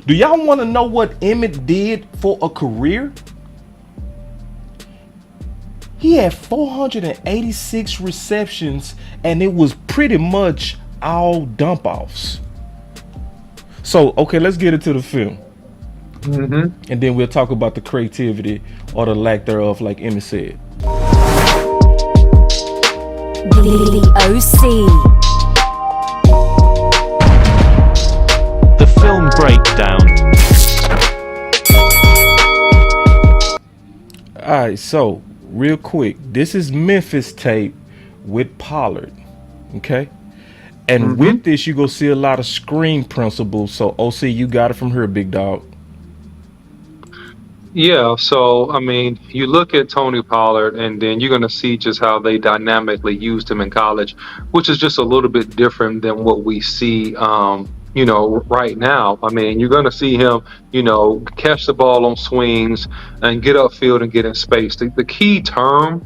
Do y'all want to know what Emmett did for a career? He had 486 receptions, and it was pretty much all dump offs. So, okay, let's get into the film. And then we'll talk about the creativity or the lack thereof, like Emmett said. The OC. The film breakdown. Alright, so real quick, this is Memphis tape with Pollard. Okay? And with this, you're going to see a lot of screen principles. So, OC, you got it from here, big dog. Yeah, so I mean, you look at Tony Pollard, and then you're going to see just how they dynamically used him in college, which is just a little bit different than what we see, right now. I mean, you're going to see him, catch the ball on swings and get upfield and get in space. The key term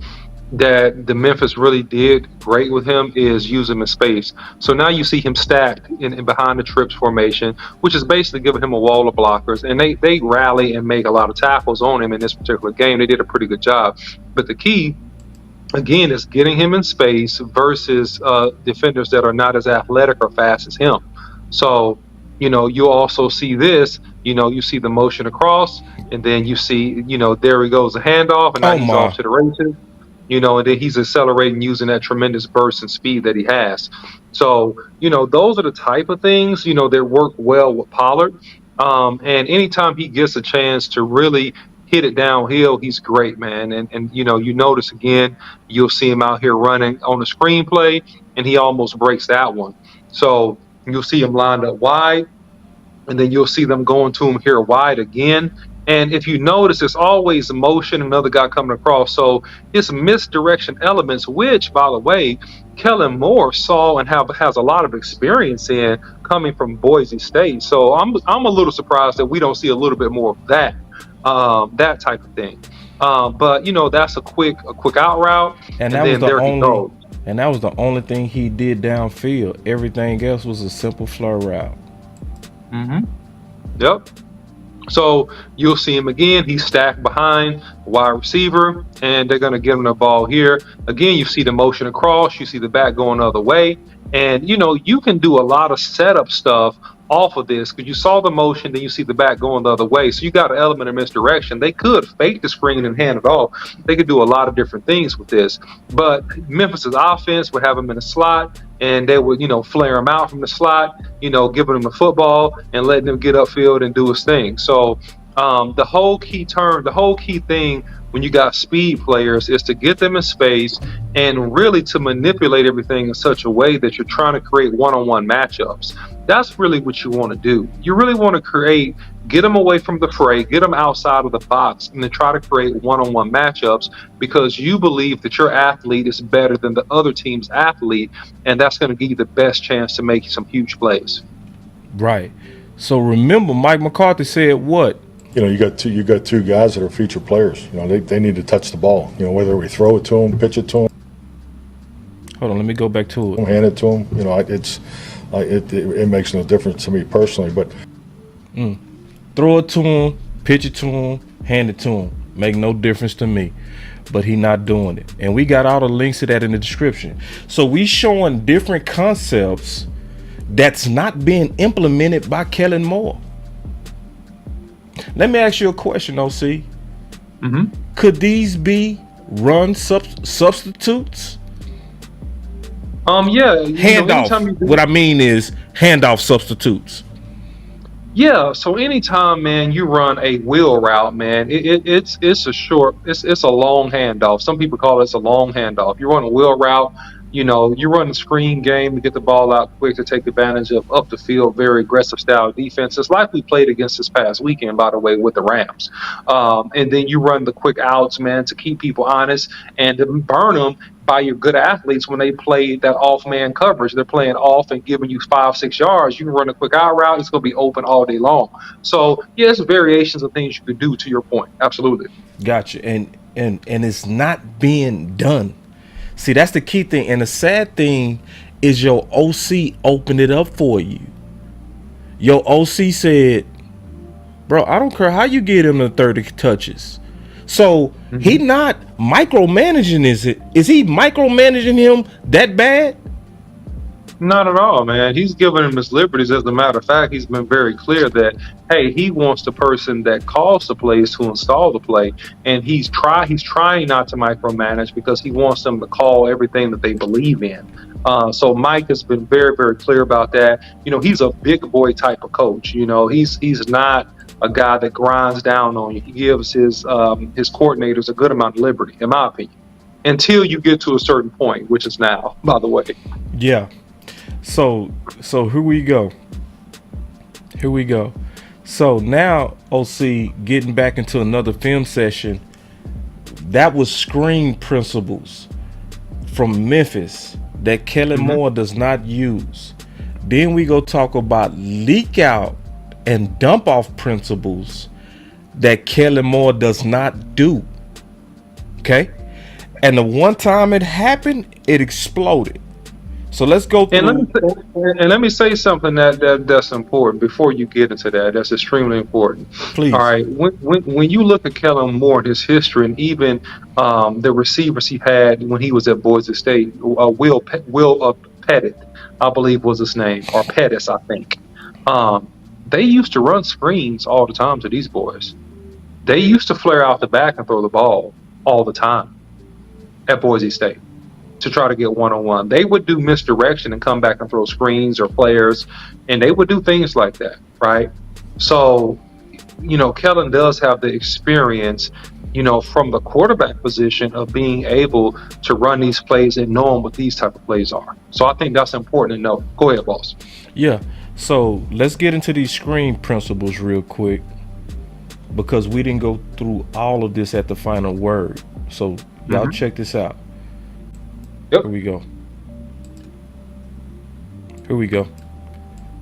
that the Memphis really did great with him is use him in space. So now you see him stacked in behind the trips formation, which is basically giving him a wall of blockers, and they rally and make a lot of tackles on him in this particular game. They did a pretty good job. But the key, again, is getting him in space versus defenders that are not as athletic or fast as him. So, you also see this, you see the motion across, and then you see, there he goes, the handoff, and now he's off to the races. And then he's accelerating using that tremendous burst and speed that he has. So, those are the type of things, that work well with Pollard. And anytime he gets a chance to really hit it downhill, he's great, man. And you notice again, you'll see him out here running on the screenplay, and he almost breaks that one. So you'll see him lined up wide, and then you'll see them going to him here wide again. And if you notice, it's always motion, another guy coming across. So it's misdirection elements, which, by the way, Kellen Moore saw and has a lot of experience in coming from Boise State. So I'm a little surprised that we don't see a little bit more of that type of thing. But that's a quick out route, and that was the only thing he did downfield. Everything else was a simple flow route. Yep. So you'll see him again. He's stacked behind wide receiver, and they're going to give him the ball here. Again, you see the motion across. You see the back going the other way. And, you can do a lot of setup stuff off of this because you saw the motion, then you see the back going the other way. So you got an element of misdirection. They could fake the screen and hand it off. They could do a lot of different things with this. But Memphis's offense would have him in a slot, and they would, flare him out from the slot, giving him the football and letting him get upfield and do his thing. So the whole key thing when you got speed players is to get them in space and really to manipulate everything in such a way that you're trying to create one-on-one matchups. That's really what you want to do. You really want to get them away from the fray, get them outside of the box, and then try to create one-on-one matchups because you believe that your athlete is better than the other team's athlete, and that's going to give you the best chance to make some huge plays. Right. So remember, Mike McCarthy said what? You got two guys that are feature players. They need to touch the ball. Whether we throw it to them, pitch it to them. Hold on, let me go back to it. Hand it to them. It makes no difference to me personally, but throw it to him, pitch it to him, hand it to him. Make no difference to me. But he not doing it. And we got all the links to that in the description. So we showing different concepts that's not being implemented by Kellen Moore. Let me ask you a question, OC. Could these be run substitutes? Yeah. Handoff. What I mean is handoff substitutes. Yeah. So anytime, man, you run a wheel route, man, it's a long handoff. Some people call it a long handoff. You run a wheel route. You run the screen game to get the ball out quick to take advantage of up the field, very aggressive style defenses like we played against this past weekend, by the way, with the Rams. And then you run the quick outs, man, to keep people honest and to burn them by your good athletes when they play that off-man coverage. They're playing off and giving you 5-6 yards. You can run a quick out route. It's going to be open all day long. So, yeah, it's variations of things you could do, to your point. Absolutely. Gotcha. And it's not being done. See, that's the key thing. And the sad thing is your OC opened it up for you. Your OC said, Bro, I don't care how you get him to 30 touches. So he not micromanaging, is it? Is he micromanaging him that bad? Not at all, man. He's giving him his liberties. As a matter of fact, he's been very clear that, hey, he wants the person that calls the plays to install the play, and he's trying not to micromanage because he wants them to call everything that they believe in. So Mike has been very, very clear about that. You know, he's a big boy type of coach. You know, he's not a guy that grinds down on you. He gives his coordinators a good amount of liberty, in my opinion, until you get to a certain point, which is now, by the way. Yeah. So here we go. So now OC getting back into another film session. That was screen principles from Memphis that Kellen Moore does not use. Then we go talk about leak out and dump off principles that Kellen Moore does not do. Okay? And the one time it happened, it exploded. So let's go through. And let me say something that's important before you get into that. That's extremely important. Please. All right. When you look at Kellen Moore and his history, and even the receivers he had when he was at Boise State, Will Pettit, I believe was his name, or Pettis, I think. They used to run screens all the time to these boys. They used to flare out the back and throw the ball all the time at Boise State to try to get one-on-one. They would do misdirection and come back and throw screens or players, and they would do things like that, right? So, you know, Kellen does have the experience, you know, from the quarterback position of being able to run these plays and knowing what these type of plays are. So I think that's important to know. Go ahead, boss. Yeah. So let's get into these screen principles real quick, because we didn't go through all of this at the final word. So y'all check this out. Yep. Here we go.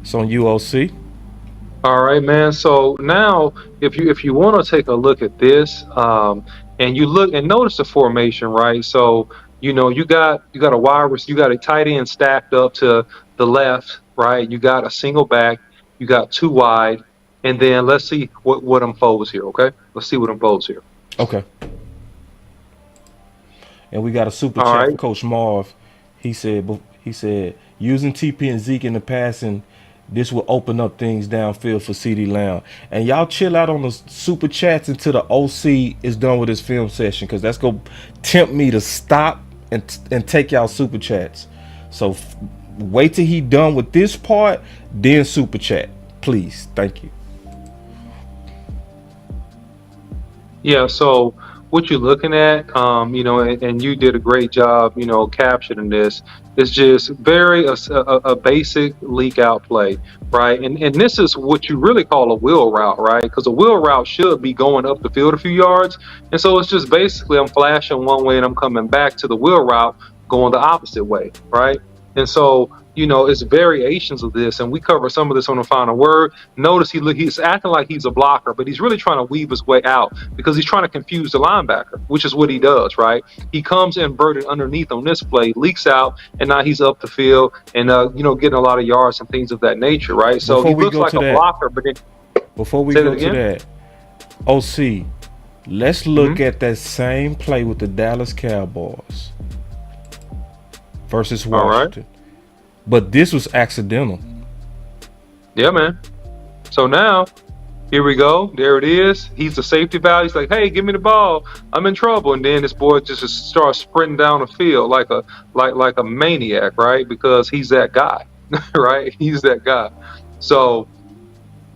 It's on UOC. All right, man. So now, if you want to take a look at this, and you look and notice the formation, right? So you know you got a wide receiver, you got a tight end stacked up to the left, right? You got a single back, you got two wide, and then let's see what unfolds here. Okay, let's see what unfolds here. Okay. And we got a super chat from Coach Marv. He said using TP and Zeke in the passing, this will open up things downfield for CeeDee Lamb. And y'all chill out on the super chats until the OC is done with his film session, because that's going to tempt me to stop and take y'all super chats. So wait till he done with this part, then super chat. Please. Thank you. Yeah, so what you're looking at, you know, and you did a great job, you know, capturing this. It's just very a basic leak out play, right? And this is what you really call a wheel route, right? Because a wheel route should be going up the field a few yards. And so it's just basically I'm flashing one way and I'm coming back to the wheel route going the opposite way, right? And so, you know, it's variations of this, and we cover some of this on the final word. Notice he's acting like he's a blocker, but he's really trying to weave his way out because he's trying to confuse the linebacker, which is what he does, right? He comes inverted underneath on this play, leaks out, and now he's up the field and, you know, getting a lot of yards and things of that nature, right? So he looks like a blocker, but then... Before we go to that, OC, let's look at that same play with the Dallas Cowboys versus Washington. But this was accidental. Yeah, man. So now, here we go. There it is. He's the safety valve. He's like, hey, give me the ball. I'm in trouble. And then this boy just starts sprinting down the field like a maniac, right? Because he's that guy, right? He's that guy. So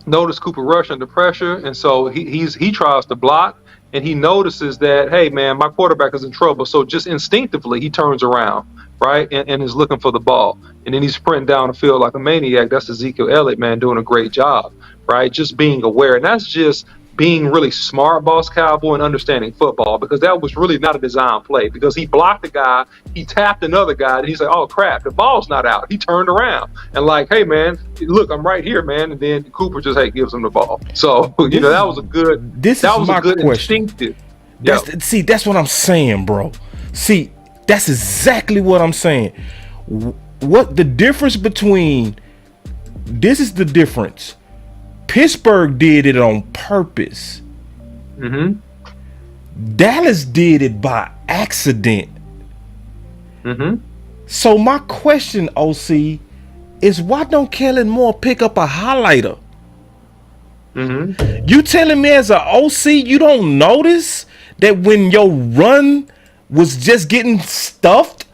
notice Cooper Rush under pressure. And so he tries to block. And he notices that, hey, man, my quarterback is in trouble. So just instinctively, he turns around, right, and is looking for the ball. And then he's sprinting down the field like a maniac. That's Ezekiel Elliott, man, doing a great job, right, just being aware. And that's just being really smart, Boss Cowboy, and understanding football, because that was really not a design play, because he blocked the guy, he tapped another guy, and he's like, oh, crap, the ball's not out. He turned around and like, hey, man, look, I'm right here, man. And then Cooper just, hey, gives him the ball. So, you know, that was a good, that was a good instinctive. See, that's what I'm saying, bro. See, that's exactly what I'm saying. What the difference between, this is the difference. Pittsburgh did it on purpose. Mm-hmm. Dallas did it by accident. Mm-hmm. So my question, OC, is why don't Kellen Moore pick up a highlighter? Mm-hmm. You telling me as an OC you don't notice that when your run was just getting stuffed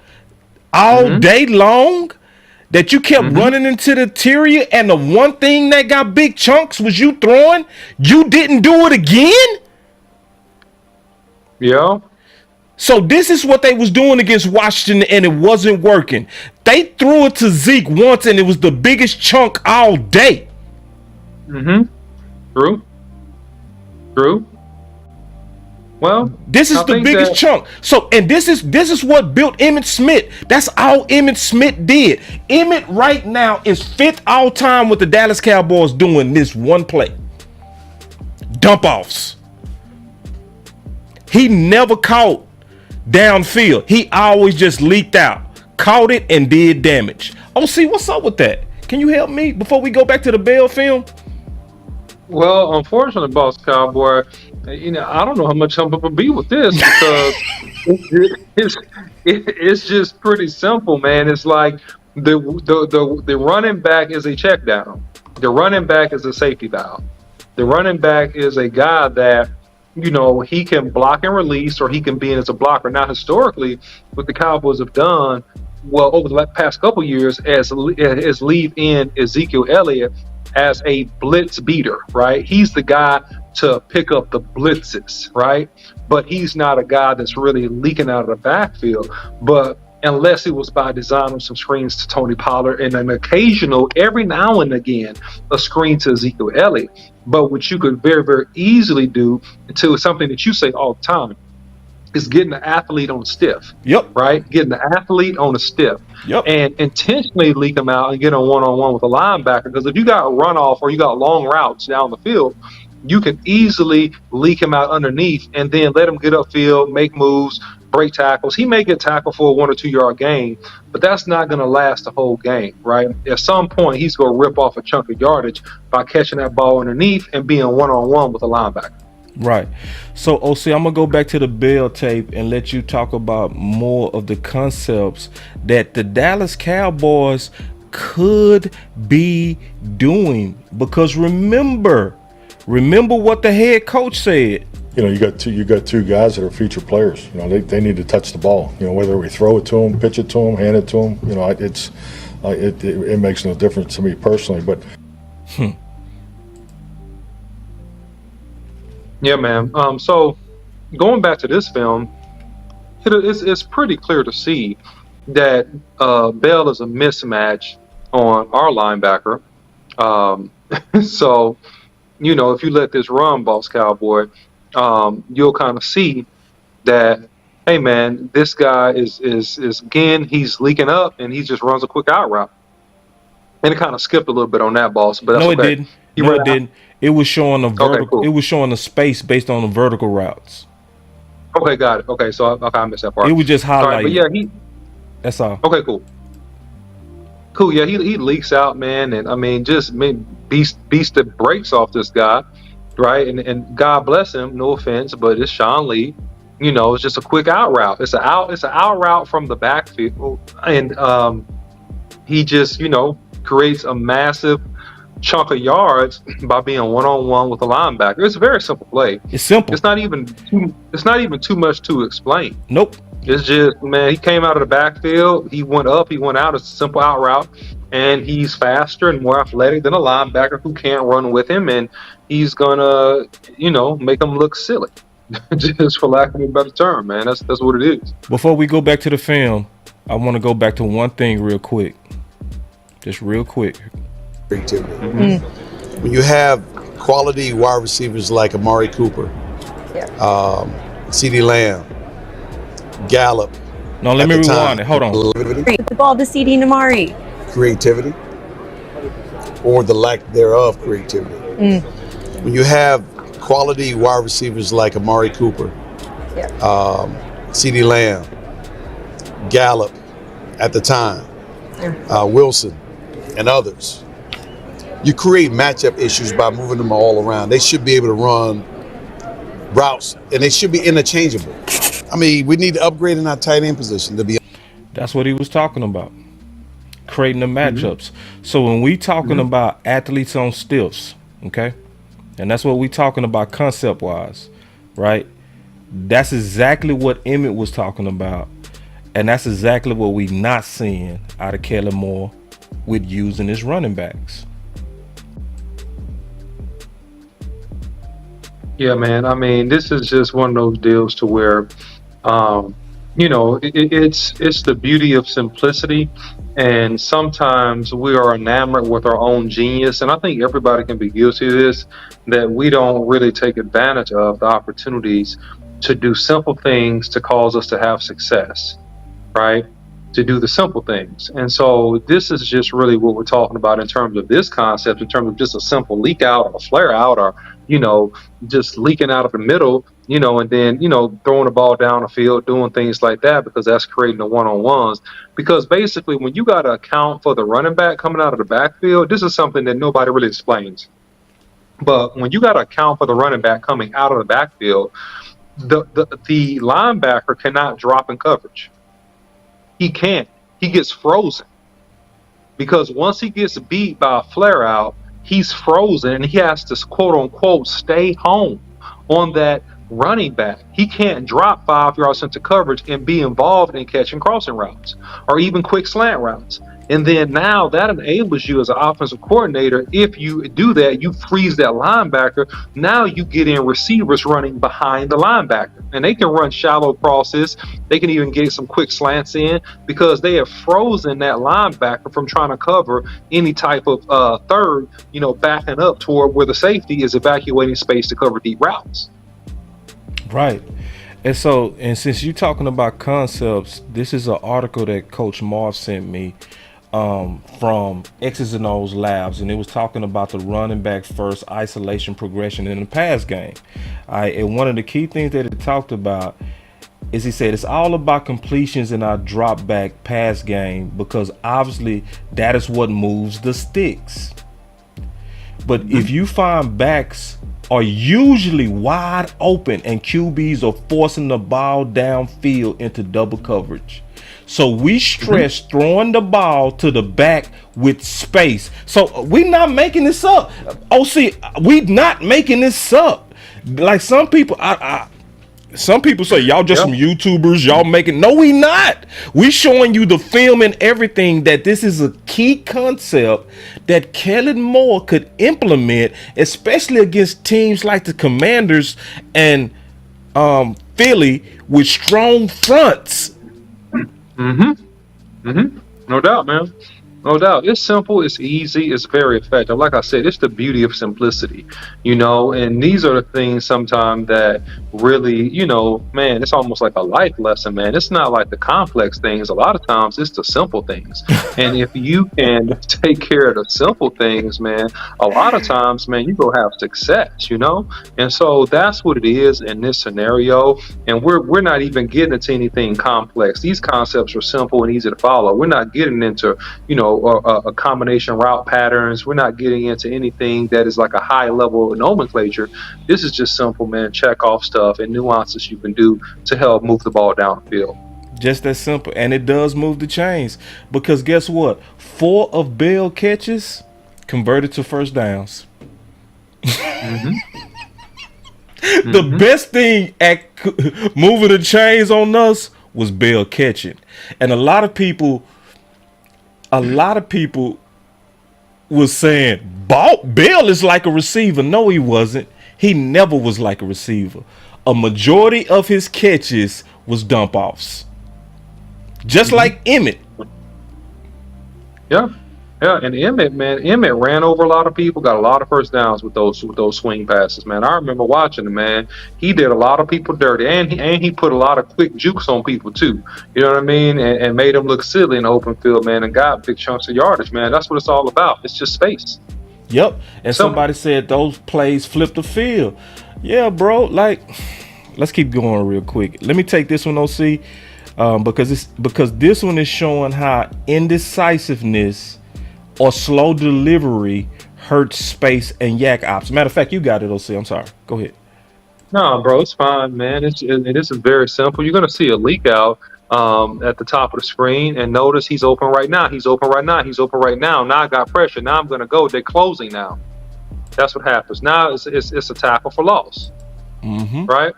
all day long, that you kept running into the interior, and the one thing that got big chunks was you throwing? You didn't do it again? Yeah. So this is what they was doing against Washington, and it wasn't working. They threw it to Zeke once, and it was the biggest chunk all day. Mm-hmm. True. Well, This is the biggest chunk. So, and this is what built Emmitt Smith. That's all Emmitt Smith did. Emmitt right now is 5th all time with the Dallas Cowboys doing this one play. Dump offs. He never caught downfield. He always just leaked out, caught it, and did damage. OC, what's up with that? Can you help me before we go back to the Bell film? Well, unfortunately, Boss Cowboy, I don't know how much I'm going to be with this because it's just pretty simple, man. It's like the running back is a check down. The running back is a safety valve. The running back is a guy that, he can block and release, or he can be in as a blocker. Now, historically, what the Cowboys have done, well, over the past couple years, is leave in Ezekiel Elliott as a blitz beater, right? He's the guy to pick up the blitzes, right? But he's not a guy that's really leaking out of the backfield. But unless it was by design with some screens to Tony Pollard and an occasional, every now and again, a screen to Ezekiel Elliott. But what you could very, very easily do, until something that you say all the time, is getting the athlete on a stiff. Yep. Right? Getting the athlete on a stiff. Yep. And intentionally leak them out and get on one-on-one with a linebacker. Because if you got a runoff or you got long routes down the field, you can easily leak him out underneath and then let him get upfield, make moves, break tackles. He may get tackled for a 1 or 2 yard gain, but that's not going to last the whole game, right? At some point, he's going to rip off a chunk of yardage by catching that ball underneath and being one-on-one with a linebacker. Right. So, OC, I'm going to go back to the Bell tape and let you talk about more of the concepts that the Dallas Cowboys could be doing. Because remember what the head coach said. You got two guys that are feature players. They need to touch the ball. Whether we throw it to them, pitch it to them, hand it to them. It makes no difference to me personally. But yeah, man. So going back to this film, it's pretty clear to see that Bell is a mismatch on our linebacker. So, if you let this run, Boss Cowboy, you'll kind of see that, hey, man, this guy is again, he's leaking up and he just runs a quick out route. And it kind of skipped a little bit on that, Boss, but that's No, okay. it didn't. It was showing the vertical. Okay, cool. It was showing the space based on the vertical routes. Okay, got it. Okay, so I missed that part. It was just highlighting. Right, but yeah, that's all. Okay, cool. Cool, yeah, he leaks out, man, and just beats the brakes off this guy, right? And God bless him, no offense, but it's Sean Lee. It's just a quick out route. It's an out route from the backfield, and he just creates a massive chunk of yards by being one-on-one with a linebacker. It's a very simple play. It's simple. It's not even too much to explain. Nope. It's just, man, he came out of the backfield, he went up, he went out. It's a simple out route, and he's faster and more athletic than a linebacker who can't run with him, and he's gonna, make him look silly, just for lack of a better term, man. That's what it is. Before we go back to the film, I want to go back to one thing real quick. Just real quick. Creativity. Mm-hmm. When you have quality wide receivers like Amari Cooper, CeeDee Lamb, Gallup. No, let me rewind it. Hold on. The ball to CeeDee and Amari. Creativity, or the lack thereof creativity. When you have quality wide receivers like Amari Cooper, CeeDee Lamb, Gallup at the time, Wilson, and others, you create matchup issues by moving them all around. They should be able to run routes, and they should be interchangeable. I mean, we need to upgrade in our tight end position to be. That's what he was talking about, creating the matchups. So when we talking about athletes on stilts, okay, and that's what we talking about concept wise, right? That's exactly what Emmett was talking about, and that's exactly what we not seeing out of Kellen Moore with using his running backs. Yeah, man. I mean, this is just one of those deals to where, it's the beauty of simplicity, and sometimes we are enamored with our own genius, and I think everybody can be guilty of this, that we don't really take advantage of the opportunities to do simple things to cause us to have success, right? To do the simple things. And so this is just really what we're talking about in terms of this concept, in terms of just a simple leak out or a flare out, or, just leaking out of the middle, and then, throwing the ball down the field, doing things like that, because that's creating the one-on-ones. Because basically when you got to account for the running back coming out of the backfield, this is something that nobody really explains. But when you got to account for the running back coming out of the backfield, the linebacker cannot drop in coverage. He can't. He gets frozen, because once he gets beat by a flare out, he's frozen, and he has to, quote unquote, stay home on that running back. He can't drop 5 yards into coverage and be involved in catching crossing routes or even quick slant routes. And then now that enables you as an offensive coordinator. If you do that, you freeze that linebacker. Now you get in receivers running behind the linebacker, and they can run shallow crosses. They can even get some quick slants in, because they have frozen that linebacker from trying to cover any type of third, backing up toward where the safety is evacuating space to cover deep routes. Right. And since you're talking about concepts, this is an article that Coach Marv sent me from X's and O's Labs, and it was talking about the running back first isolation progression in the pass game. And one of the key things that it talked about is, he said, it's all about completions in our drop back pass game, because obviously that is what moves the sticks. But if you find backs are usually wide open and QBs are forcing the ball downfield into double coverage, so we stress throwing the ball to the back with space. So we not making this up. OC, we not making this up. Like some people, some people say y'all just some YouTubers, y'all making. No, we not. We showing you the film and everything, that this is a key concept that Kellen Moore could implement, especially against teams like the Commanders and Philly with strong fronts. No doubt, man. No doubt. It's simple, it's easy, it's very effective. Like I said, it's the beauty of simplicity, and these are the things sometimes that really, man, it's almost like a life lesson, man. It's not like the complex things. A lot of times it's the simple things. And if you can take care of the simple things, man, a lot of times, man, you go have success, And so that's what it is in this scenario. And we're not even getting into anything complex. These concepts are simple and easy to follow. We're not getting into, a combination route patterns. We're not getting into anything that is like a high level of nomenclature. This is just simple, man, check off stuff and nuances you can do to help move the ball down the field. Just that simple. And it does move the chains, because guess what? 4 of Bell catches converted to first downs. The best thing at moving the chains on us was Bell catching. And a lot of people was saying Bell is like a receiver. No, he wasn't. He never was like a receiver. A majority of his catches was dump offs, just like Emmett. Yeah, and Emmett ran over a lot of people, got a lot of first downs with those swing passes, man. I remember watching him, man. He did a lot of people dirty, and he put a lot of quick jukes on people too. You know what I mean? And made them look silly in the open field, man, and got big chunks of yardage, man. That's what it's all about. It's just space. Yep. And somebody said those plays flipped the field. Yeah, bro. Like, let's keep going real quick. Let me take this one, OC, because this one is showing how indecisiveness or slow delivery hurt space and yak ops. Matter of fact, you got it, OC. I'm sorry. Go ahead. No, bro, it's fine, man. This is very simple. You're gonna see a leak out at the top of the screen, and notice he's open right now. He's open right now. He's open right now. Now I got pressure. Now I'm gonna go. They're closing now. That's what happens. Now it's a tackle for loss, right?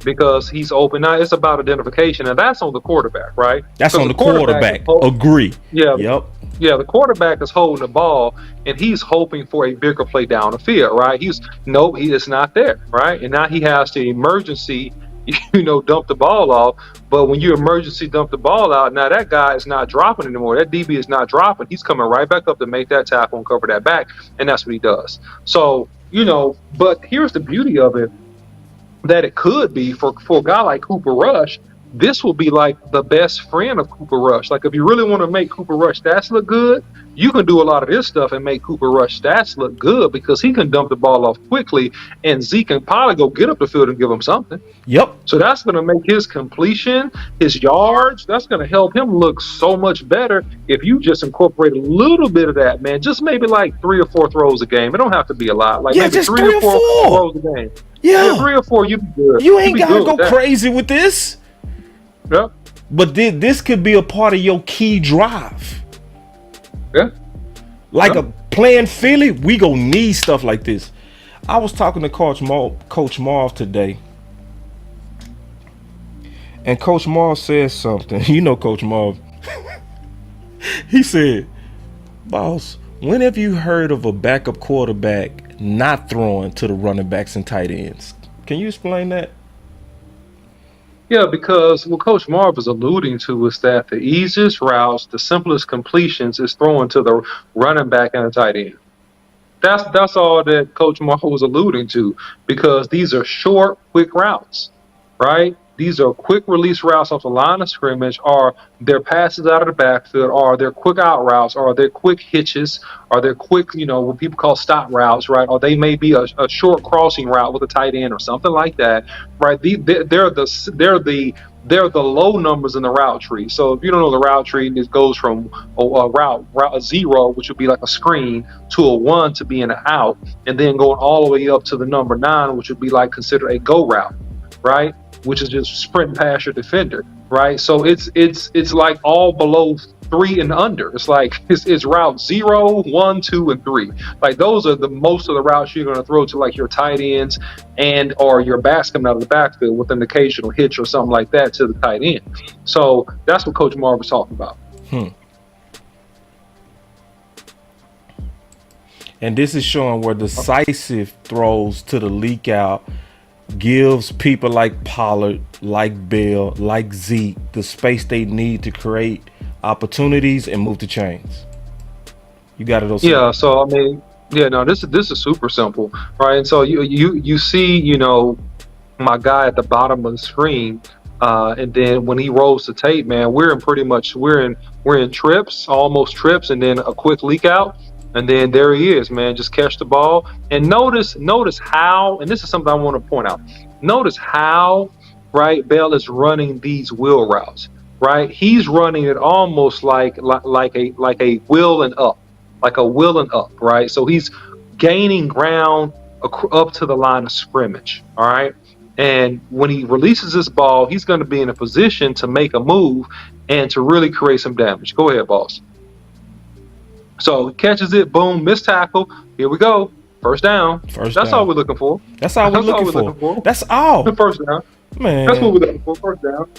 Because he's open now. It's about identification, and that's on the quarterback, right? That's on the quarterback. Agree. Yeah. Yep. Yeah, the quarterback is holding the ball, and he's hoping for a bigger play down the field, right? He is not there, right? And now he has to emergency, dump the ball off. But when you emergency dump the ball out, now that guy is not dropping anymore. That DB is not dropping. He's coming right back up to make that tackle and cover that back, and that's what he does. So, but here's the beauty of it, that it could be for a guy like Cooper Rush. This will be like the best friend of Cooper Rush. Like, if you really want to make Cooper Rush stats look good, you can do a lot of this stuff and make Cooper Rush stats look good, because he can dump the ball off quickly, and Zeke can probably go get up the field and give him something. Yep. So that's going to make his completion, his yards, that's going to help him look so much better if you just incorporate a little bit of that, man. Just maybe like 3 or 4 throws a game. It don't have to be a lot. Like, maybe just 3 or 4 throws a game. Yeah. 3 or 4, you'd be good. You ain't got to go crazy with this. Yep. But this could be a part of your key drive. Yeah. Like a playing Philly, we gonna need stuff like this. I was talking to Coach Marv today, and Coach Marv said something. Coach Marv. He said, "Boss, when have you heard of a backup quarterback not throwing to the running backs and tight ends?" Can you explain that? Yeah, because what Coach Marv is alluding to is that the easiest routes, the simplest completions, is throwing to the running back and the tight end. That's all that Coach Marv was alluding to, because these are short, quick routes, right? These are quick release routes off the line of scrimmage, or their passes out of the backfield, or their quick out routes, or their quick hitches, or their quick, what people call stop routes, right? Or they may be a short crossing route with a tight end or something like that, right? They're the low numbers in the route tree. So if you don't know the route tree, it goes from a 0, which would be like a screen, to a 1 to be an out, and then going all the way up to the number 9, which would be like considered a go route, right? Which is just sprinting past your defender, right? So it's like all below 3 and under. It's like it's route 0, 1, 2, and 3. Like, those are the most of the routes you're going to throw to, like, your tight ends and or your backs coming out of the backfield with an occasional hitch or something like that to the tight end. So that's what Coach Marv was talking about. And this is showing where decisive throws to the leak out gives people like Pollard, like Bell, like Zeke the space they need to create opportunities and move the chains. You got it, also. Yeah. So I mean, this is super simple, right? And so you see, my guy at the bottom of the screen, and then when he rolls the tape, man, we're in trips, almost trips, and then a quick leak out. And then there he is, man. Just catch the ball. And notice how, and this is something I want to point out. Notice how, right, Bell is running these wheel routes, right? He's running it almost like a wheel and up, right? So he's gaining ground up to the line of scrimmage, all right? And when he releases this ball, he's going to be in a position to make a move and to really create some damage. Go ahead, boss. So he catches it, boom, missed tackle. Here we go. First down. That's all we're looking for. That's all we're looking for. That's all. First down. Man. That's what we're looking for. First down.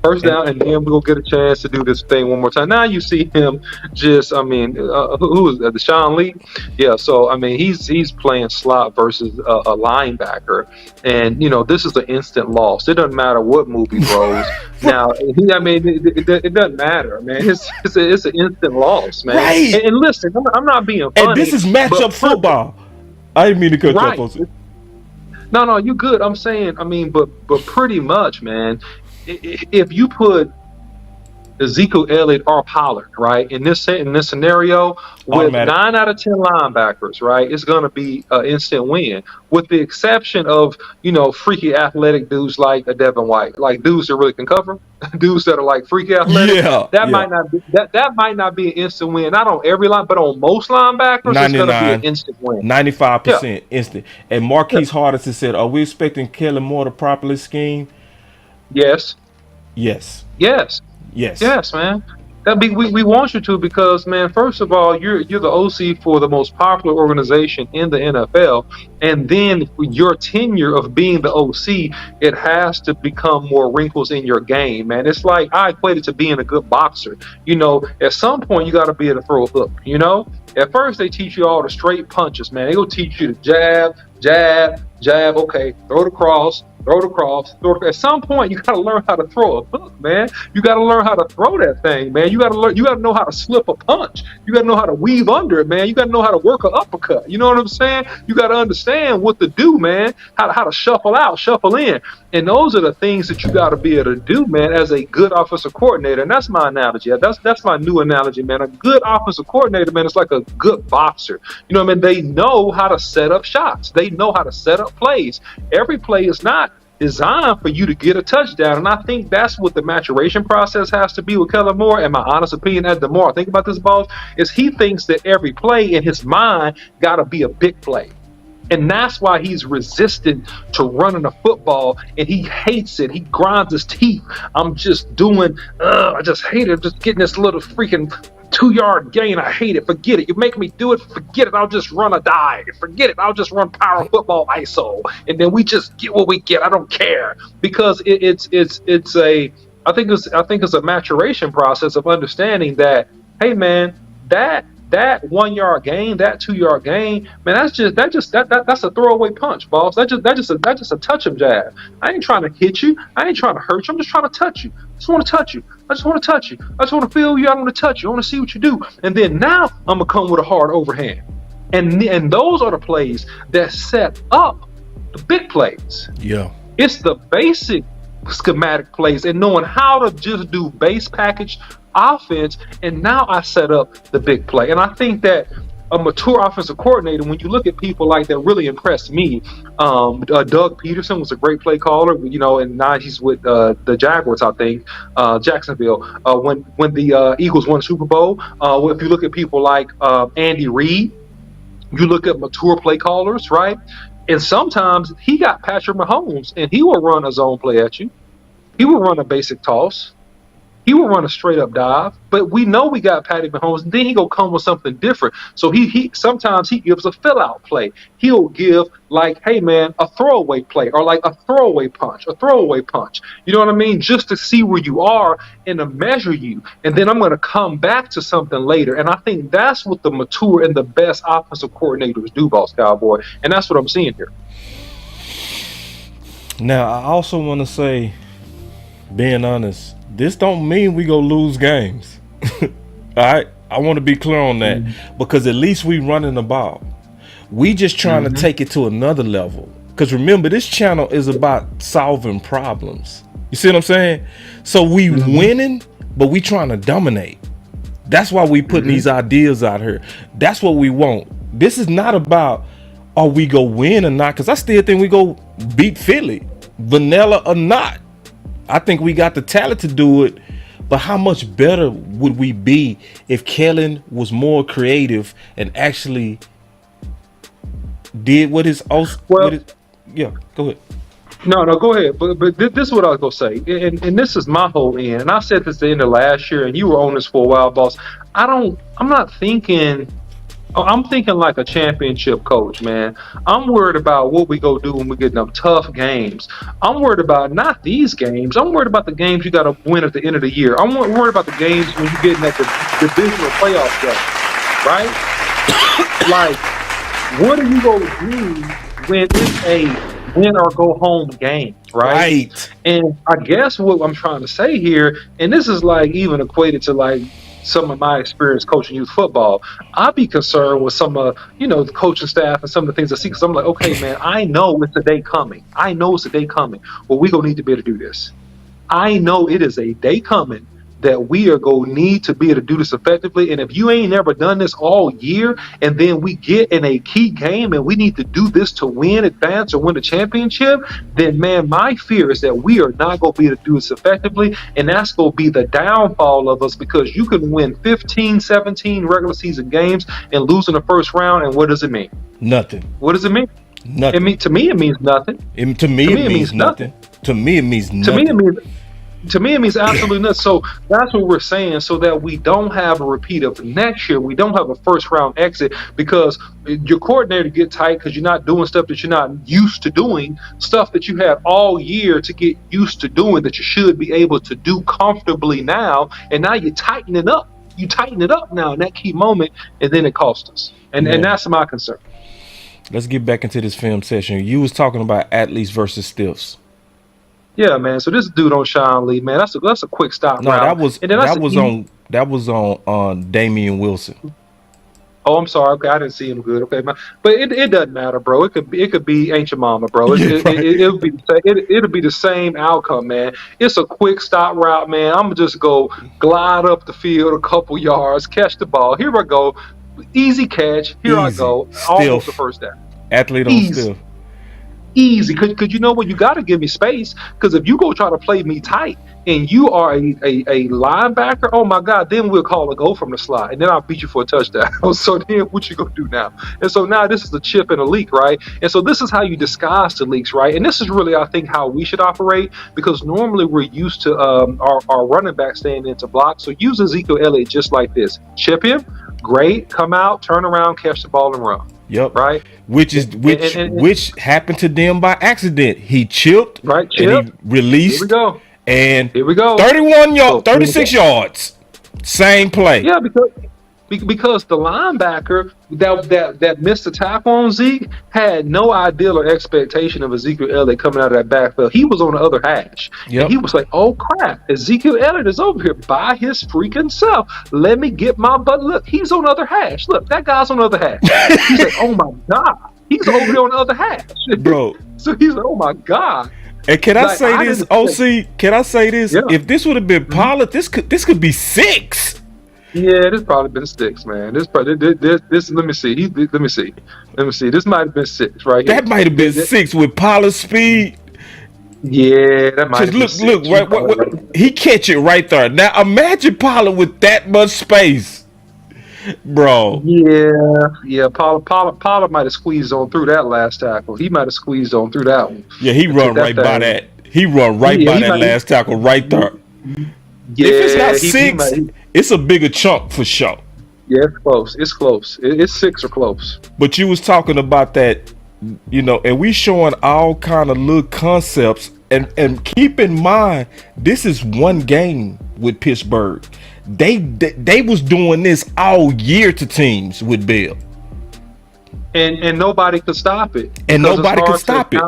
First down, and then we'll get a chance to do this thing one more time. Now you see him just, who is that? Deshaun Lee? Yeah, so, he's playing slot versus a linebacker. And, this is an instant loss. It doesn't matter what move he throws. Now, it doesn't matter, man. It's an instant loss, man. Right. And listen, I'm not being funny. And this is matchup football. I didn't mean to cut you off. No, you good. I'm saying, but pretty much, man, if you put Ezekiel Elliott or Pollard, right? In this scenario, with Automatic. 9 out of 10 linebackers, right, it's going to be an instant win, with the exception of freaky athletic dudes like a Devin White, like dudes that really can cover, dudes that are like freaky athletic. That might not be that might not be an instant win. Not on every line, but on most linebackers, it's going to be an 99, instant win. 95% instant. And Marquise Hardison said, "Are we expecting Kellen Moore to properly scheme?" Yes. Yes. Yes. Yes. Yes, man. We want you to, because, man, first of all, you're the OC for the most popular organization in the NFL, and then your tenure of being the OC, it has to become more wrinkles in your game, man. It's like, I equate it to being a good boxer. At some point you got to be able to throw a hook. At first they teach you all the straight punches, man. They go teach you to jab, jab, jab. Okay, throw the cross. At some point, you got to learn how to throw a hook, man. You got to learn how to throw that thing, man. You got to know how to slip a punch. You got to know how to weave under it, man. You got to know how to work an uppercut. You know what I'm saying? You got to understand what to do, man. How to shuffle out, shuffle in. And those are the things that you got to be able to do, man, as a good offensive coordinator. And that's my analogy. That's my new analogy, man. A good offensive coordinator, man, is like a good boxer. You know what I mean? They know how to set up shots. They know how to set up plays. Every play is not designed for you to get a touchdown, and I think that's what the maturation process has to be with Kellen Moore. And my honest opinion, as the more I think about this, boss, is he thinks that every play in his mind got to be a big play. And that's why he's resistant to running a football, and he hates it. He grinds his teeth. I just hate it. I'm just getting this little freaking 2-yard gain. I hate it. Forget it. You make me do it. Forget it. I'll just run a dive. Forget it. I'll just run power football ISO, and then we just get what we get. I don't care, because I think it's a maturation process of understanding that, hey, man, that 1-yard gain, that 2-yard gain, man, that's a throwaway punch, boss. That's just a touch and jab. I ain't trying to hit you. I ain't trying to hurt you. I'm just trying to touch you. I just want to touch you. I just want to touch you. I just want to feel you. I want to touch you. I want to see what you do. And then now I'm gonna come with a hard overhand. And those are the plays that set up the big plays. Yeah. It's the basic schematic plays and knowing how to just do base package offense, and now I set up the big play. And I think that a mature offensive coordinator, when you look at people like that, really impressed me. Doug Peterson was a great play caller, and now he's with the Jaguars, I think, Jacksonville. When the Eagles won the Super Bowl, if you look at people like Andy Reid, you look at mature play callers, right? And sometimes he got Patrick Mahomes, and he will run a zone play at you. He will run a basic toss. He will run a straight up dive, but we know we got Patty Mahomes, and then he gonna come with something different. So he sometimes he gives a fill out play. He'll give, like, hey man, a throwaway play, or like a throwaway punch. You know what I mean? Just to see where you are and to measure you. And then I'm gonna come back to something later. And I think that's what the mature and the best offensive coordinators do, Boss Cowboy. And that's what I'm seeing here. Now I also want to say, being honest, this don't mean we go lose games. All right, I want to be clear on that, because at least we running the ball. We just trying to take it to another level, because remember, this channel is about solving problems. You see what I'm saying? So we winning, but we trying to dominate. That's why we putting these ideas out here. That's what we want. This is not about are we go win or not, because I still think we go beat Philly, vanilla or not. I think we got the talent to do it, but how much better would we be if Kellen was more creative and actually did what his yeah, go ahead. No, go ahead. But this is what I was gonna say, and this is my whole end. And I said this at the end of last year, and you were on this for a while, boss. I'm thinking like a championship coach, man. I'm worried about what we go do when we get them tough games. I'm worried about not these games. I'm worried about the games you got to win at the end of the year. I'm worried about the games when you get in that divisional playoff game, right? Like, what are you going to do when it's a win or go home game, right? And I guess what I'm trying to say here, and this is like even equated to like some of my experience coaching youth football, I'd be concerned with some of, the coaching staff and some of the things I see, because I'm like, okay, man, I know it's a day coming. Well, we gonna need to be able to do this. I know it is a day coming that we are going to need to be able to do this effectively. And if you ain't never done this all year, and then we get in a key game and we need to do this to win, advance, or win a championship, then, man, my fear is that we are not going to be able to do this effectively. And that's going to be the downfall of us, because you can win 15, 17 regular season games and lose in the first round. And what does it mean? Nothing. What does it mean? Nothing. To me, it means nothing. To me, it means nothing. To me, it means nothing. To me, it means absolutely nothing. So that's what we're saying, so that we don't have a repeat of next year. We don't have a first round exit, because your coordinator get tight because you're not doing stuff that you're not used to doing, stuff that you had all year to get used to doing that you should be able to do comfortably now. And now you tighten it up. You tighten it up now in that key moment, and then it costs us. And that's my concern. Let's get back into this film session. You was talking about athletes versus stiffs. Yeah, man. So this dude on Sean Lee, man, that's a quick stop. No, route. that was on Damian Wilson. Oh, I'm sorry. Okay, I didn't see him good. Okay, man. But it doesn't matter, bro. It could be Ain't Your Mama, bro. It'll be the same outcome, man. It's a quick stop route, man. I'm gonna just go glide up the field a couple yards, catch the ball. Here I go. Easy catch. Here I go. Almost the first down. Athlete on stiff. Easy, because you know what, you got to give me space, because if you go try to play me tight and you are a linebacker, oh my God, then we'll call a go from the slot, and then I'll beat you for a touchdown. So then what you gonna do now? And so now this is the chip and a leak, right? And so this is how you disguise the leaks, right? And this is really, I think, how we should operate, because normally we're used to our running back staying into block. So use Ezekiel Elliott just like this. Chip him, great, come out, turn around, catch the ball, and run. Yep. Right. Which happened to them by accident. He chipped. Right. And he released. Here we go. And here we go. 36 yards. Same play. Yeah, because the linebacker that missed the tackle on Zeke had no idea or expectation of Ezekiel Elliott coming out of that backfield. He was on the other hash. Yep. And he was like, oh crap, Ezekiel Elliott is over here by his freaking self. Let me get my butt. Look, he's on the other hash. Look, that guy's on the other hash. He's like, oh my God. He's over there on the other hash. Bro. So he's like, oh my God. And can I say this, OC? Can I say this? Yeah. If this would have been Pollard, this could be 6. Yeah, this probably been 6, man. This probably this. Let me see. Let me see. This might have been 6 right here. That might have been 6 with Pollard's speed. Yeah, that might have been 6. Look, right, he catch it right there. Now imagine Pollard with that much space, bro. Yeah. Pollard might have squeezed on through that last tackle. He might have squeezed on through that one. Yeah, he run right by that. He run right by that last tackle right there. Yeah, if it's not 6, it's a bigger chunk for sure. Yeah, it's close. It's 6 or close. But you was talking about that, and we showing all kind of little concepts, and keep in mind, this is one game with Pittsburgh. They was doing this all year to teams with Bill. And nobody could stop it. And nobody could stop it.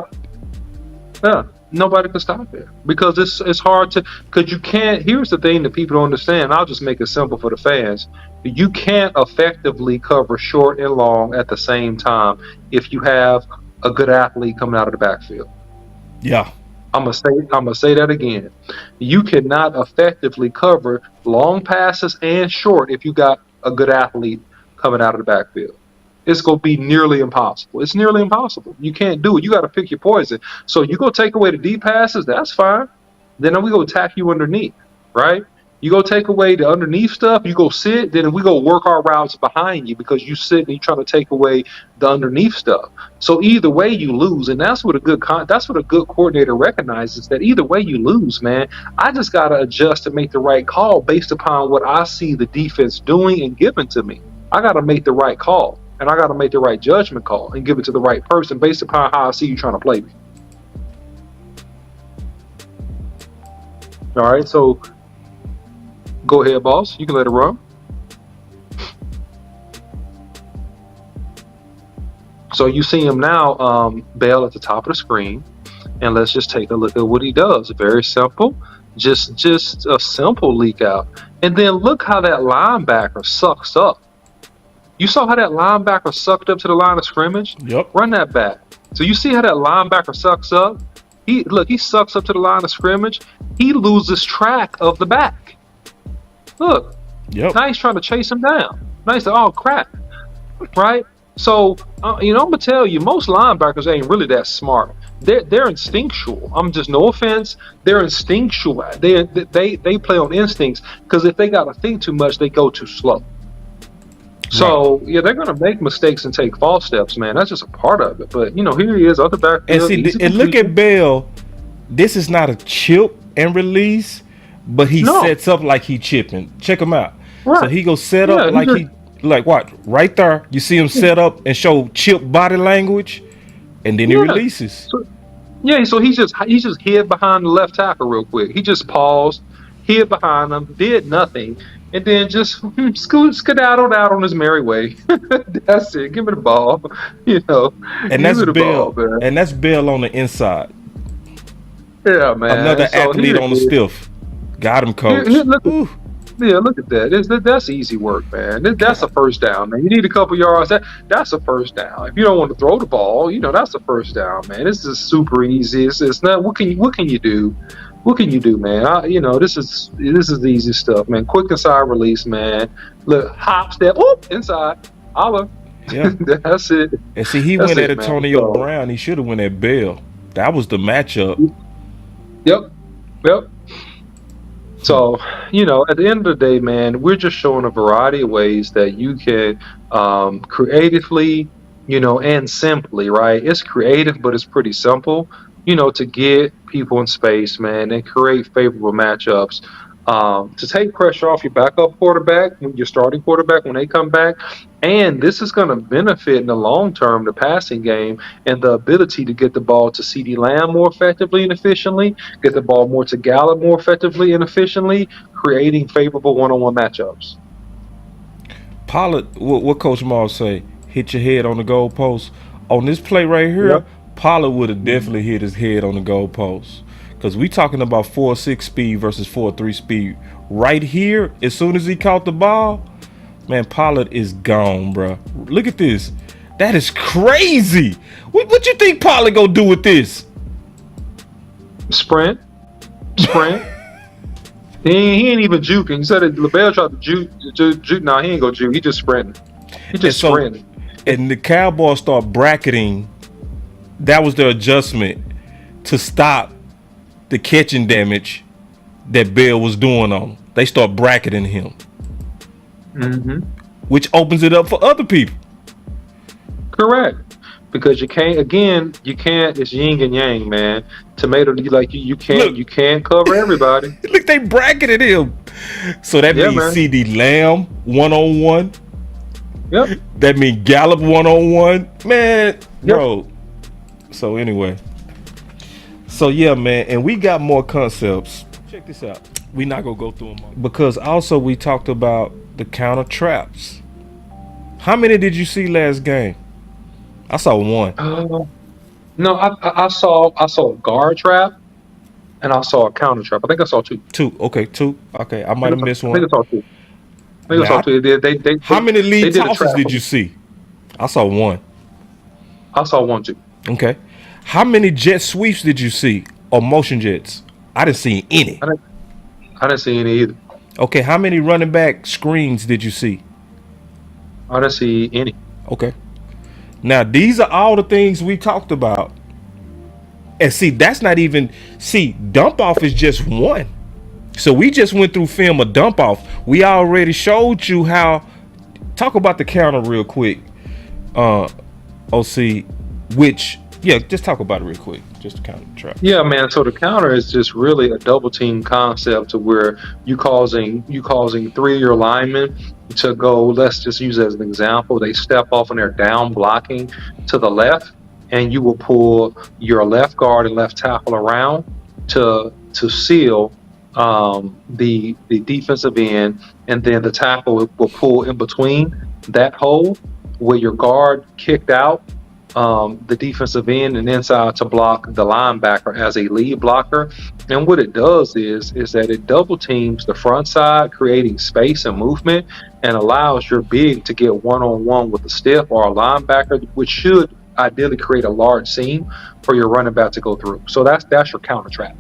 Yeah. Nobody can stop it, because it's hard to, because you can't. Here's the thing that people don't understand. I'll just make it simple for the fans. You can't effectively cover short and long at the same time if you have a good athlete coming out of the backfield. Yeah. I'm gonna say that again. You cannot effectively cover long passes and short if you got a good athlete coming out of the backfield. It's going to be nearly impossible. It's nearly impossible. You can't do it. You got to pick your poison. So you go take away the deep passes, that's fine. Then we go attack you underneath, right? You go take away the underneath stuff, you go sit, then we go work our routes behind you, because you sit and you try to take away the underneath stuff. So either way you lose, and that's what a good coordinator recognizes, that either way you lose, man. I just got to adjust to make the right call based upon what I see the defense doing and giving to me. I got to make the right call. And I got to make the right judgment call and give it to the right person based upon how I see you trying to play me. All right, so go ahead, boss. You can let it run. So you see him now, Bell, at the top of the screen. And let's just take a look at what he does. Very simple. Just a simple leak out. And then look how that linebacker sucks up. You saw how that linebacker sucked up to the line of scrimmage? Yep. Run that back. So you see how that linebacker sucks up? He sucks up to the line of scrimmage. He loses track of the back. Look, Yep. now he's trying to chase him down. Now he's like, oh crap, right? So I'm gonna tell you, most linebackers ain't really that smart. They're instinctual. I'm just no offense. They're instinctual. They play on instincts because if they gotta think too much, they go too slow. So yeah, they're gonna make mistakes and take false steps, man. That's just a part of it. But here he is, other backfield. And look at Bell. This is not a chip and release, but he sets up like he chipping. Check him out. Right. So he go set up like like what? Right there, you see him set up and show chip body language, and then he releases. So he just hid behind the left tackle real quick. He just paused, hid behind him, did nothing, and then just skedaddled out on his merry way. That's it. Give me the ball, And that's Bell. And that's Bell on the inside. Yeah, man. Another athlete on the stiff. Got him, coach. Look at that. That's easy work, man. That's a first down, man. You need a couple yards. That's a first down. If you don't want to throw the ball, that's a first down, man. This is super easy. It's not. What can you do? What can you do, man? This is the easy stuff, man. Quick inside release, man. Look, hop, step, inside, holla. Yeah, that's it. And see, he went at Antonio Brown. He should have went at Bell. That was the matchup. Yep. So, at the end of the day, man, we're just showing a variety of ways that you can creatively, and simply, right? It's creative, but it's pretty simple, to get people in space, man, and create favorable matchups. To take pressure off your backup quarterback, your starting quarterback when they come back. And this is going to benefit in the long term the passing game and the ability to get the ball to CeeDee Lamb more effectively and efficiently, get the ball more to Gallup more effectively and efficiently, creating favorable one-on-one matchups. Pollard, what Coach Moss say? Hit your head on the goalpost. On this play right here, Pollard would have definitely hit his head on the goalpost. Because we talking about 4.6 speed versus 4.3 speed. Right here, as soon as he caught the ball, man, Pollard is gone, bro. Look at this. That is crazy. What you think Pollard gonna do with this? Sprint. He ain't even juking. He said that LaBelle tried to juke. Nah, he ain't gonna juke. He just sprinting. Sprinting. And the Cowboys start bracketing. That was their adjustment to stop the catching damage that Bell was doing on him. They start bracketing him. Which opens it up for other people. Correct. Because you can't, it's yin and yang, man. Tomato, you can't cover everybody. Look, they bracketed him. So that means CeeDee Lamb 1-on-1. Yep. That means Gallup 1-on-1. Man, bro. So anyway. So yeah, man, and we got more concepts. Check this out. We're not gonna go through them all. Because also we talked about the counter traps. How many did you see last game? I saw one. No, I saw a guard trap, and I saw a counter trap. I think I saw two. Two. Okay, I might have missed one. I think I saw two. They, how many lead tosses did you see? I saw one. I saw one too. Okay. How many jet sweeps did you see, or motion jets? I didn't see any. I didn't see any either. Okay, how many running back screens did you see? I didn't see any. Okay. Now, these are all the things we talked about. And see, that's not even... See, dump off is just one. So we just went through film of dump off. We already showed you how... Talk about the counter real quick. OC, which... Yeah, just talk about it real quick. Just to counter trap. Yeah, man. So the counter is just really a double team concept to where you causing 3 of your linemen to go. Let's just use it as an example. They step off and they're down blocking to the left, and you will pull your left guard and left tackle around to seal the defensive end, and then the tackle will pull in between that hole where your guard kicked out. The defensive end and inside to block the linebacker as a lead blocker. And what it does is that it double teams the front side, creating space and movement, and allows your big to get one-on-one with a stiff or a linebacker, which should ideally create a large seam for your running back to go through. So that's your counter trap.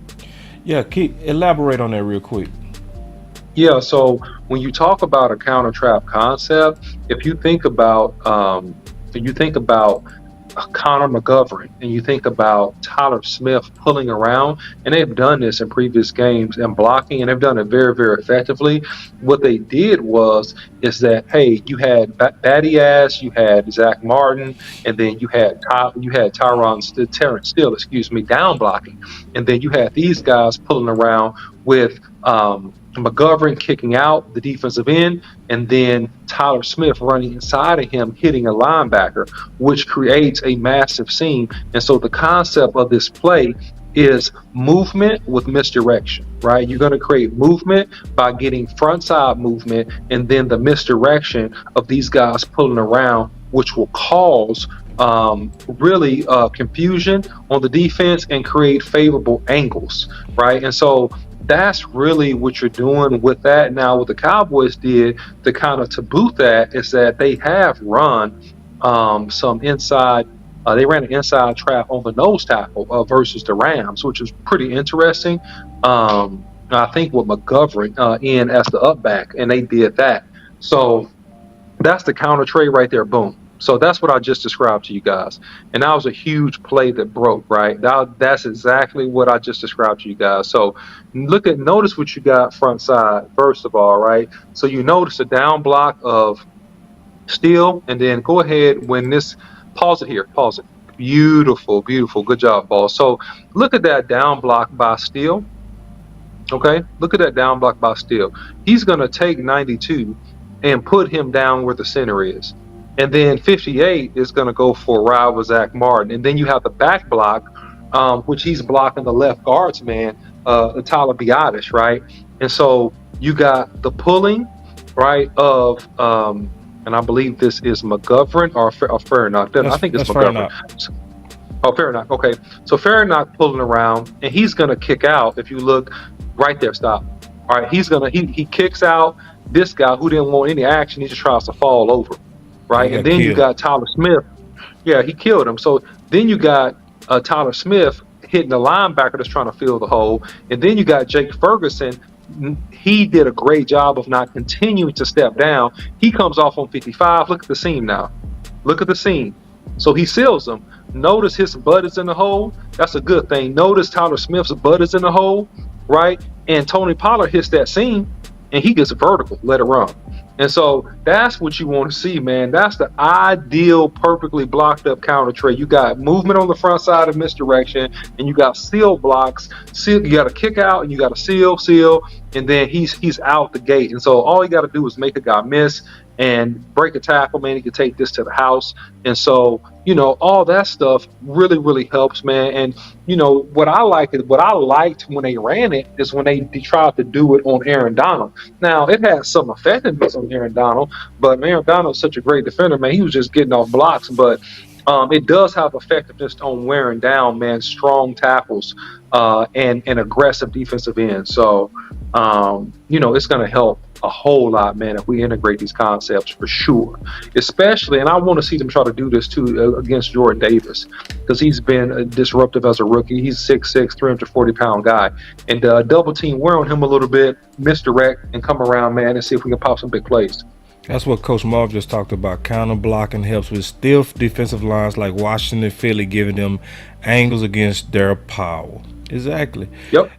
Yeah, elaborate on that real quick. Yeah, so when you talk about a counter trap concept, if you think about Connor McGovern and you think about Tyler Smith pulling around, and they've done this in previous games and blocking, and they've done it very, very effectively. What they did is that, hey, you had Batty Ass, you had Zach Martin, and then you had Terrence Steele, excuse me, down blocking, and then you had these guys pulling around with McGovern kicking out the defensive end, and then Tyler Smith running inside of him, hitting a linebacker, which creates a massive seam. And so the concept of this play is movement with misdirection, right? You're going to create movement by getting front side movement, and then the misdirection of these guys pulling around, which will cause really confusion on the defense and create favorable angles, right? And so that's really what you're doing with that. Now, what the Cowboys did to boot that is that they have run some inside. They ran an inside trap on the nose tackle versus the Rams, which is pretty interesting. I think with McGovern in as the up back, and they did that. So that's the counter trade right there. Boom. So that's what I just described to you guys. And that was a huge play that broke, right? That's exactly what I just described to you guys. So notice what you got front side, first of all, right? So you notice a down block of Steele, and then go ahead pause it here, pause it. Beautiful, beautiful. Good job, Paul. So look at that down block by Steele. Okay, look at that down block by Steele. He's going to take 92 and put him down where the center is. And then 58 is going to go for a ride with Zach Martin. And then you have the back block, which he's blocking the left guards, man, Tyler Biadasz, right? And so you got the pulling, right, of, and I believe this is McGovern or Farinock. I think it's McGovern. Oh, Farinock. Okay. So Farinock pulling around, and he's going to kick out. If you look right there, stop. All right. He kicks out this guy who didn't want any action. He just tries to fall over. Right. And then you got Tyler Smith. Yeah, he killed him. So then you got Tyler Smith hitting the linebacker that's trying to fill the hole. And then you got Jake Ferguson. He did a great job of not continuing to step down. He comes off on 55. Look at the seam now. Look at the seam. So he seals them. Notice his butt is in the hole. That's a good thing. Notice Tyler Smith's butt is in the hole, right? And Tony Pollard hits that seam, and he gets vertical. Let it run. And so that's what you want to see, man. That's the ideal, perfectly blocked up counter trade. You got movement on the front side of misdirection, and you got seal blocks. You got to kick out, and you got to seal, and then he's out the gate. And so all you got to do is make a guy miss and break a tackle, man. He can take this to the house. And so, all that stuff really, really helps, man. And, what I liked when they ran it is when they tried to do it on Aaron Donald. Now, it had some effectiveness on Aaron Donald, but Aaron Donald's such a great defender, man. He was just getting off blocks, but it does have effectiveness on wearing down, man, strong tackles and aggressive defensive ends. So, it's going to help a whole lot, man, if we integrate these concepts for sure. Especially, and I want to see them try to do this too against Jordan Davis, because he's been disruptive as a rookie. He's 6'6", 340-pound guy. And double team wear on him a little bit, misdirect, and come around, man, and see if we can pop some big plays. That's what Coach Marv just talked about. Counter blocking helps with stiff defensive lines like Washington and Philly, giving them angles against their power. Exactly. Yep.